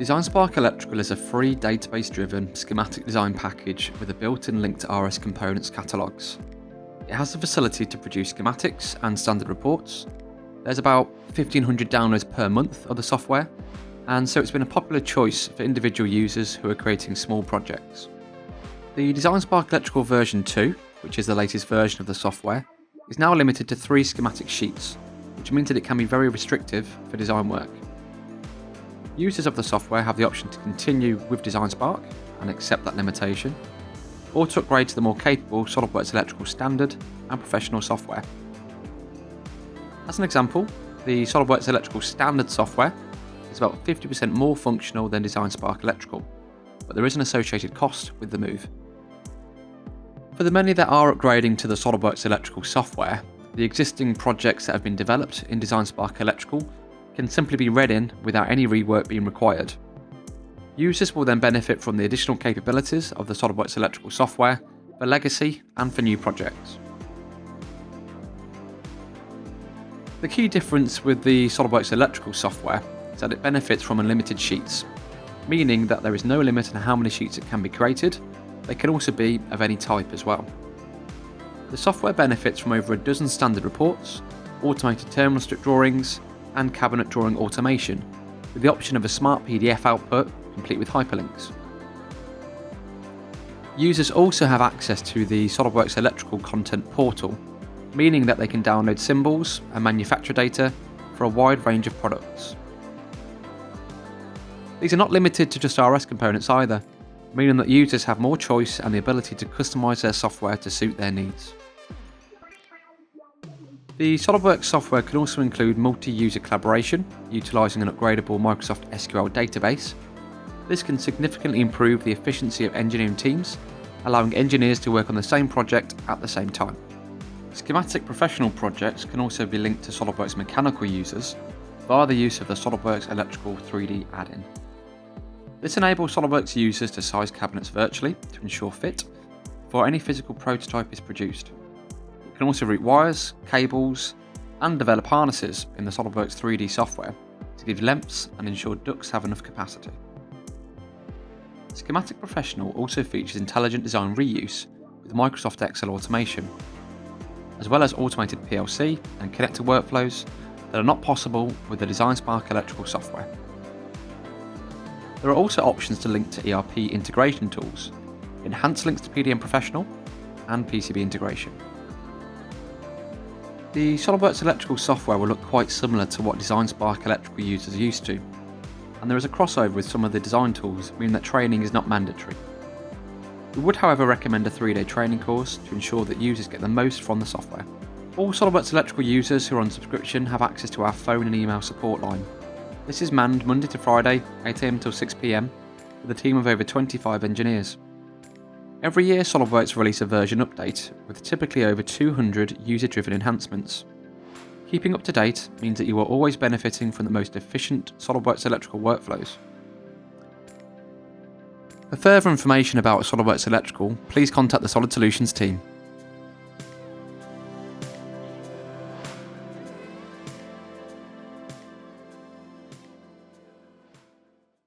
DesignSpark Electrical is a free database-driven schematic design package with a built-in link to RS components catalogs. It has the facility to produce schematics and standard reports. There's about 1,500 downloads per month of the software, and so it's been a popular choice for individual users who are creating small projects. The DesignSpark Electrical version 2, which is the latest version of the software, is now limited to 3 schematic sheets, which means that it can be very restrictive for design work. Users of the software have the option to continue with DesignSpark and accept that limitation, or to upgrade to the more capable SOLIDWORKS Electrical Standard and Professional software. As an example, the SOLIDWORKS Electrical Standard software is about 50% more functional than DesignSpark Electrical, but there is an associated cost with the move. For the many that are upgrading to the SOLIDWORKS Electrical software, the existing projects that have been developed in DesignSpark Electrical can simply be read in without any rework being required. Users will then benefit from the additional capabilities of the SOLIDWORKS Electrical software for legacy and for new projects. The key difference with the SOLIDWORKS Electrical software is that it benefits from unlimited sheets, meaning that there is no limit on how many sheets it can be created. They can also be of any type as well. The software benefits from over a dozen standard reports, automated terminal strip drawings, and cabinet drawing automation, with the option of a smart PDF output complete with hyperlinks. Users also have access to the SOLIDWORKS Electrical content portal, meaning that they can download symbols and manufacturer data for a wide range of products. These are not limited to just RS components either, meaning that users have more choice and the ability to customise their software to suit their needs. The SOLIDWORKS software can also include multi-user collaboration, utilising an upgradable Microsoft SQL database. This can significantly improve the efficiency of engineering teams, allowing engineers to work on the same project at the same time. Schematic professional projects can also be linked to SOLIDWORKS mechanical users via the use of the SOLIDWORKS Electrical 3D add-in. This enables SOLIDWORKS users to size cabinets virtually to ensure fit before any physical prototype is produced. You can also route wires, cables, and develop harnesses in the SOLIDWORKS 3D software to give lengths and ensure ducts have enough capacity. Schematic Professional also features intelligent design reuse with Microsoft Excel automation, as well as automated PLC and connector workflows that are not possible with the DesignSpark Electrical software. There are also options to link to ERP integration tools, enhanced links to PDM Professional, and PCB integration. The SOLIDWORKS Electrical software will look quite similar to what DesignSpark Electrical users are used to, and there is a crossover with some of the design tools, meaning that training is not mandatory. We would, however, recommend a 3-day training course to ensure that users get the most from the software. All SOLIDWORKS Electrical users who are on subscription have access to our phone and email support line. This is manned Monday to Friday, 8 AM till 6 PM, with a team of over 25 engineers. Every year SOLIDWORKS release a version update, with typically over 200 user-driven enhancements. Keeping up to date means that you are always benefiting from the most efficient SOLIDWORKS Electrical workflows. For further information about SOLIDWORKS Electrical, please contact the Solid Solutions team.